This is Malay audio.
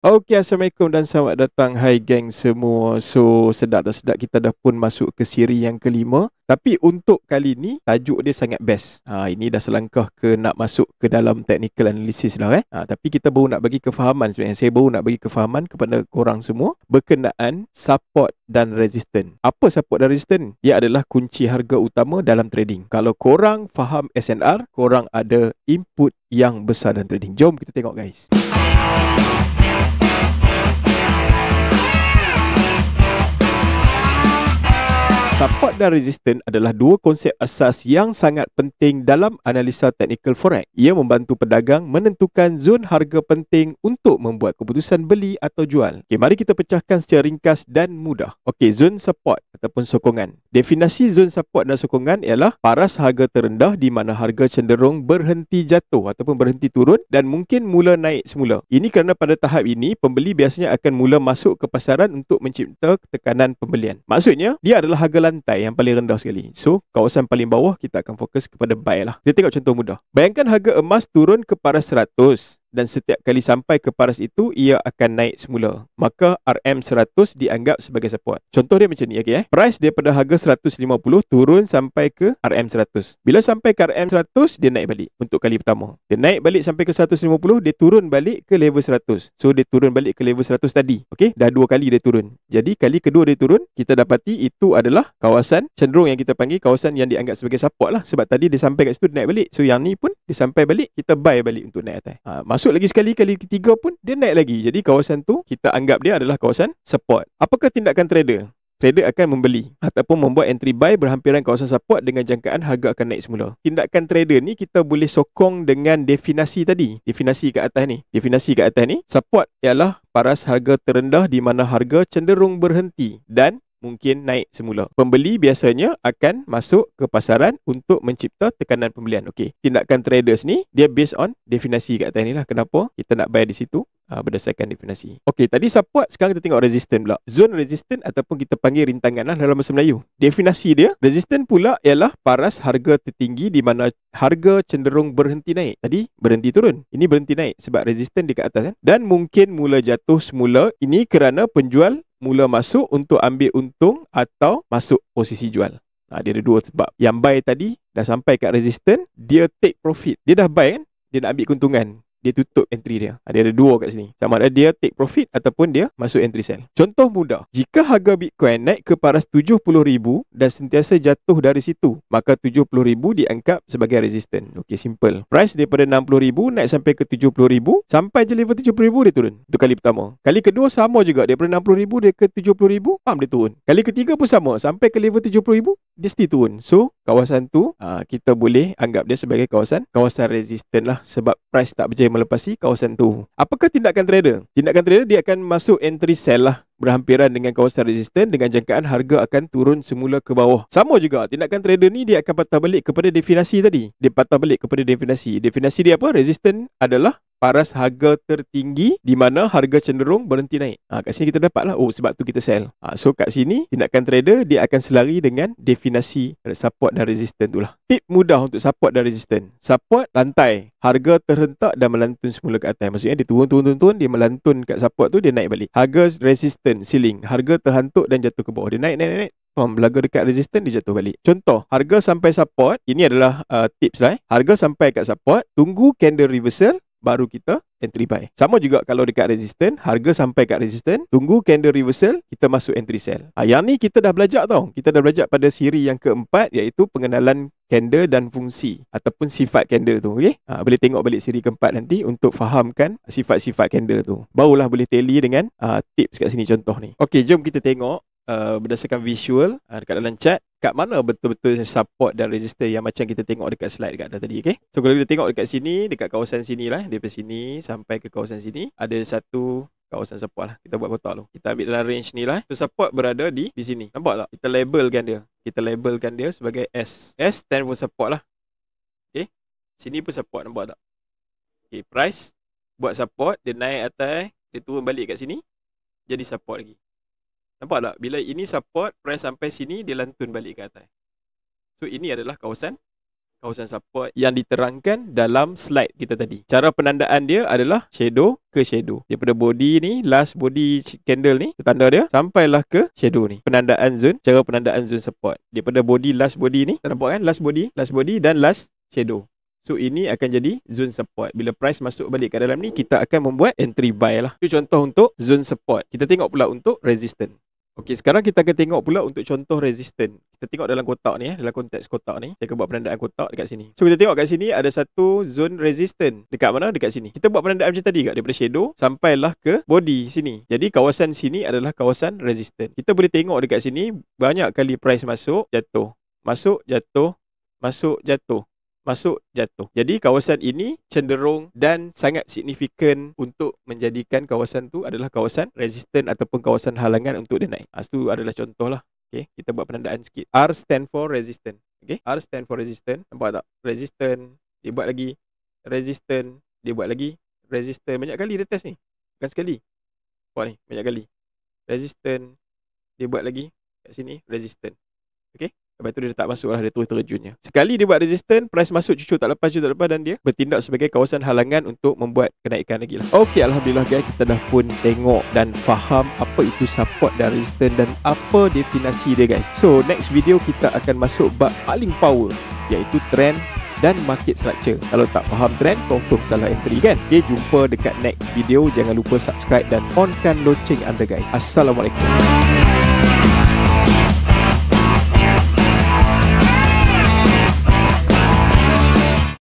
Okey, Assalamualaikum dan selamat datang. Hai geng semua. So, sedap tak sedap kita dah pun masuk ke siri yang kelima. Tapi untuk kali ni, tajuk dia sangat best. Ini dah selangkah ke nak masuk ke dalam technical analysis dah tapi kita baru nak bagi kefahaman sebenarnya. Saya baru nak bagi kefahaman kepada korang semua berkenaan support dan resistance. Apa support dan resistance? Ia adalah kunci harga utama dalam trading. Kalau korang faham SNR, korang ada input yang besar dalam trading. Jom kita tengok guys. Support dan resistance adalah dua konsep asas yang sangat penting dalam analisa teknikal forex. Ia membantu pedagang menentukan zon harga penting untuk membuat keputusan beli atau jual. Okey, mari kita pecahkan secara ringkas dan mudah. Okey, zon support ataupun sokongan. Definisi zon support dan sokongan ialah paras harga terendah di mana harga cenderung berhenti jatuh ataupun berhenti turun dan mungkin mula naik semula. Ini kerana pada tahap ini, pembeli biasanya akan mula masuk ke pasaran untuk mencipta tekanan pembelian. Maksudnya, dia adalah harga lantai yang paling rendah sekali. So, kawasan paling bawah kita akan fokus kepada buy lah. Kita tengok contoh mudah. Bayangkan harga emas turun ke paras 100 dan setiap kali sampai ke paras itu, ia akan naik semula. Maka RM100 dianggap sebagai support. Contoh dia macam ni, okay, price daripada harga 150 turun sampai ke RM100. Bila sampai ke RM100, dia naik balik untuk kali pertama. Dia naik balik sampai ke 150, dia turun balik ke level 100. So, dia turun balik ke level 100 tadi. Okay, dah dua kali dia turun. Jadi, kali kedua dia turun, kita dapati itu adalah kawasan cenderung yang kita panggil kawasan yang dianggap sebagai support lah. Sebab tadi dia sampai kat situ, dia naik balik. So, yang ni pun dia sampai balik, kita buy balik untuk naik atas. Masuk lagi sekali, kali ketiga pun dia naik lagi. Jadi kawasan tu kita anggap dia adalah kawasan support. Apakah tindakan trader? Trader akan membeli ataupun membuat entry buy berhampiran kawasan support dengan jangkaan harga akan naik semula. Tindakan trader ni kita boleh sokong dengan definisi tadi. Definisi kat atas ni. Definisi kat atas ni, support ialah paras harga terendah di mana harga cenderung berhenti dan mungkin naik semula. Pembeli biasanya akan masuk ke pasaran untuk mencipta tekanan pembelian. Okey, tindakan traders ni dia based on definisi kat atas ni lah. Kenapa kita nak buy di situ? Berdasarkan definisi. Okey, tadi support, sekarang kita tengok resistance pula. Zone resistance ataupun kita panggil rintangan lah dalam bahasa Melayu. Definisi dia, resistance pula ialah paras harga tertinggi di mana harga cenderung berhenti naik. Tadi berhenti turun, ini berhenti naik sebab resistance dekat atas kan. Dan mungkin mula jatuh semula, ini kerana penjual mula masuk untuk ambil untung atau masuk posisi jual. Dia ada dua sebab. Yang buy tadi dah sampai kat resistance, dia take profit. Dia dah buy kan, dia nak ambil keuntungan, dia tutup entry dia. Dia ada dua kat sini. Sama ada dia take profit ataupun dia masuk entry sell. Contoh mudah. Jika harga Bitcoin naik ke paras 70,000 dan sentiasa jatuh dari situ, maka 70,000 dianggap sebagai resistance. Okey, simple. Price daripada 60,000 naik sampai ke 70,000, sampai je level 70,000 dia turun. Itu kali pertama. Kali kedua sama juga. Daripada 60,000 dia ke 70,000, dia turun. Kali ketiga pun sama. Sampai ke level 70,000, dia still turun. So, kawasan tu kita boleh anggap dia sebagai kawasan resistance lah. Sebab price tak berjaya melepasi kawasan tu. Apakah tindakan trader? Tindakan trader dia akan masuk entry sell lah, berhampiran dengan kawasan resistance dengan jangkaan harga akan turun semula ke bawah. Sama juga, tindakan trader ni dia akan patah balik kepada definisi tadi. Dia patah balik kepada definisi. Definisi dia apa? Resistance adalah paras harga tertinggi di mana harga cenderung berhenti naik. Kat sini kita dapat lah, sebab tu kita sell. So kat sini tindakan trader dia akan selari dengan definisi support dan resistance tu lah. Tip mudah untuk support dan resistance. Support, lantai. Harga terhentak dan melantun semula ke atas. Maksudnya dia turun, dia melantun kat support tu, dia naik balik. Harga resistance, ceiling. Harga terhantuk dan jatuh ke bawah. Dia naik. Belaga dekat resistance, dia jatuh balik. Contoh, harga sampai support. Ini adalah tips lah. Harga sampai kat support, tunggu candle reversal, baru kita entry buy. Sama juga kalau dekat resistance, harga sampai kat resistance, tunggu candle reversal, kita masuk entry sell. Yang ni kita dah belajar tau. Kita dah belajar pada siri yang keempat, iaitu pengenalan candle dan fungsi ataupun sifat candle tu. Okay? Boleh tengok balik siri keempat nanti untuk fahamkan sifat-sifat candle tu. Barulah boleh tally dengan tips kat sini contoh ni. Okay, jom kita tengok berdasarkan visual dekat dalam chart, kat mana betul-betul support dan resistance yang macam kita tengok dekat slide dekat atas tadi. Okay? So kalau kita tengok dekat sini, dekat kawasan sini lah, daripada sini sampai ke kawasan sini, ada satu kawasan support lah. Kita buat kotak dulu. Kita ambil dalam range ni lah. So support berada di sini. Nampak tak? Kita labelkan dia. Kita labelkan dia sebagai S. S stand for support lah. Okay? Sini pun support. Nampak tak? Okay, price buat support, dia naik atas, dia turun balik kat sini, jadi support lagi. Nampak tak? Bila ini support, price sampai sini, dia lantun balik ke atas. So, ini adalah kawasan kawasan support yang diterangkan dalam slide kita tadi. Cara penandaan dia adalah shadow ke shadow. Daripada body ni, last body candle ni, tanda dia, sampailah ke shadow ni. Penandaan zone, cara penandaan zone support. Daripada body, last body ni, tak nampak kan? Last body dan last shadow. So ini akan jadi zone support. Bila price masuk balik ke dalam ni, kita akan membuat entry buy lah. Itu contoh untuk zone support. Kita tengok pula untuk resistance. Okey, sekarang kita akan tengok pula untuk contoh resistance. Kita tengok dalam kotak ni, dalam konteks kotak ni. Saya akan buat penandaan kotak dekat sini. So kita tengok kat sini ada satu zone resistance. Dekat mana? Dekat sini. Kita buat penandaan macam tadi kat, daripada shadow sampailah ke body sini. Jadi kawasan sini adalah kawasan resistance. Kita boleh tengok dekat sini banyak kali price masuk, jatuh. Masuk, jatuh. Masuk, jatuh. Masuk, jatuh. Jadi kawasan ini cenderung dan sangat signifikan untuk menjadikan kawasan tu adalah kawasan resistant ataupun kawasan halangan untuk dia naik. Itu adalah contoh lah. Okay, kita buat penandaan sikit. R stand for resistant. Okay, R stand for resistant. Nampak tak? Resistant. Dia buat lagi. Resistant. Dia buat lagi. Resistant. Banyak kali dia test ni. Bukan sekali. Nampak ni. Banyak kali. Resistant. Dia buat lagi. Kat sini. Resistant. Okay. Lepas tu dia tak masuk lah, dia terus terjunnya. Sekali dia buat resistant, price masuk cucuk tak lepas dan dia bertindak sebagai kawasan halangan untuk membuat kenaikan lagi lah. Okey, Alhamdulillah guys, kita dah pun tengok dan faham apa itu support dan resistant dan apa definisi dia guys. So next video kita akan masuk bab paling power, iaitu trend dan market structure. Kalau tak faham trend, confirm salah entry kan. Okay, jumpa dekat next video. Jangan lupa subscribe dan onkan loceng anda guys. Assalamualaikum.